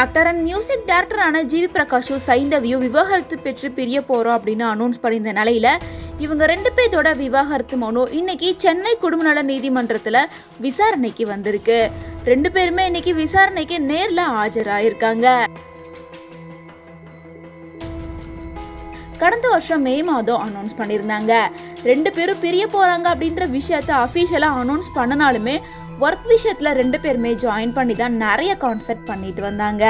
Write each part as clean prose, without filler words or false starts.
Actor and music டைரக்டரான GV பிரகாஷும் சைந்தவியும் விவாகரத்து பெற்று பிரிய போறோம் அப்படின்னு அனௌன்ஸ் பண்ணியிருந்த நிலையில இவங்க 2 பேர்த்தோட விவாகரத்து மனு இன்னைக்கு சென்னை குடும்ப நல நீதிமன்றத்துல விசாரணைக்கு வந்திருக்கு. 2 பேருமே இன்னைக்கு விசாரணைக்கு நேர்ல ஆஜராயிருக்காங்க. கடந்த வருஷம் மே மாதம் அனௌன்ஸ் பண்ணியிருந்தாங்க. 2 பேரும் பிரிய போறாங்க அப்படின்ற விஷயத்த அஃபிஷியலா அனௌன்ஸ் பண்ணனாலுமே ஒர்க் விஷயத்துல 2 பேருமே ஜாயின் பண்ணி தான் நிறைய கான்செப்ட் பண்ணிட்டு வந்தாங்க.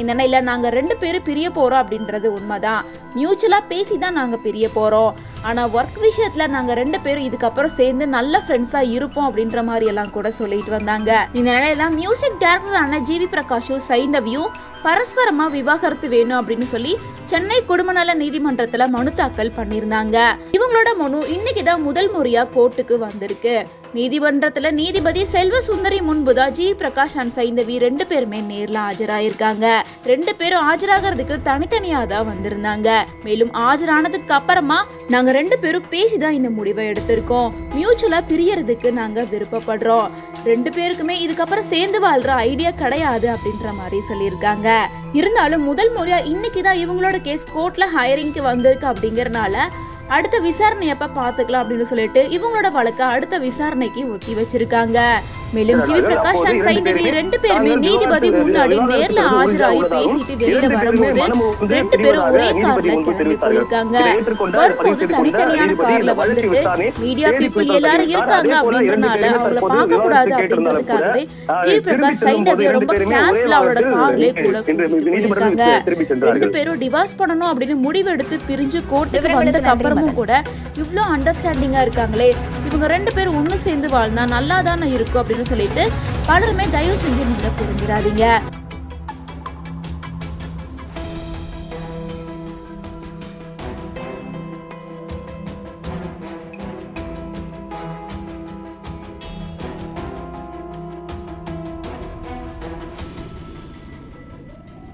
இந்த நிலையில நாங்க 2 பேரும் பிரிய போறோம் அப்படின்றது உண்மைதான். மியூச்சுவலா பேசி தான் நாங்க பிரிய போறோம். ஆனா ஒர்க் விஷயத்துல நாங்க 2 பேரும் இதுக்கப்புறம் சேர்ந்து நல்ல ஃப்ரெண்ட்ஸா இருப்போம் அப்படின்ற மாதிரி எல்லாம் கூட சொல்லிட்டு வந்தாங்க. இந்த நிலையில மியூசிக் டைரக்டரான ஜிவி பிரகாஷும் சைந்தவியும் பரஸ்பரமா விவாகரத்து வேணும் அப்படின்னு சொல்லி சென்னை குடும்ப நல நீதிமன்றத்துல மனு தாக்கல் பண்ணிருந்தாங்க. இவங்களோட மனு இன்னைக்குதான் முதல் முறையா கோர்ட்டுக்கு வந்திருக்கு. நீதிமன்றத்துல நீதிபதி செல்வ சுந்தரி முன்புதான் ஜி பிரகாஷ் அண்ட் சைந்தவி 2 பேருமே நேர்ல ஆஜராயிருக்காங்க. 2 பேரும் ஆஜராகிறதுக்கு தனித்தனியா தான் வந்திருந்தாங்க. மேலும் ஆஜரானதுக்கு அப்புறமா நாங்க 2 பேரும் பேசிதான் இந்த முடிவை எடுத்திருக்கோம். மியூச்சுவலா பிரியறதுக்கு நாங்க விருப்பப்படுறோம். 2 பேருக்குமே இதுக்கப்புறம் சேர்ந்து வாழ்ற ஐடியா கிடையாது அப்படின்ற மாதிரி சொல்லியிருக்காங்க. இருந்தாலும் முதல் முறையா இன்னைக்குதான் இவங்களோட கேஸ் கோர்ட்ல ஹையரிங்க்கு வந்திருக்கு அப்படிங்கறனால அடுத்த விசாரணை எப்ப பாத்துக்கலாம் அப்படின்னு சொல்லிட்டு இவங்களோட வழக்க அடுத்த விசாரணைக்கு ஒத்தி வச்சிருக்காங்க. மேலும் ஜிவி பிரகாஷ் அண்ட் சைந்தவி 2 பேருமே நீதிபதி முன்னாடி நேர்ல ஆஜராகி பேசிட்டு வெளியில வரும்போது 2 பேரும் ஒரே கார்ல கிளம்பி போயிருக்காங்க. வரும்போது தனித்தனியான கார்ல வந்துட்டு மீடியா பீப்புள் எல்லாரும் இருக்காங்க அப்படின்றனால அவளை பார்க்க கூடாது அப்படின்றதுக்காகவே ஜிவி பிரகாஷ் சைந்தவியை ரொம்ப கேர்ஃபுல்லா அவளோட கார்லயே கூட போயிருக்காங்க. 2 பேரும் டிவோர்ஸ் பண்ணணும் அப்படின்னு முடிவு எடுத்து பிரிஞ்சு கோர்ட்டுக்கு வந்ததுக்கு அப்புறமும் கூட இவ்வளோ அண்டர்ஸ்டாண்டிங்கா இருக்காங்களே, இவங்க 2 பேரும் ஒண்ணு சேர்ந்து வாழ்ந்தா நல்லா தானே இருக்கும் அப்படின்னு சொல்லிட்டு பலருமே தயவு செஞ்சு நீங்க புரிஞ்சிடாதீங்க.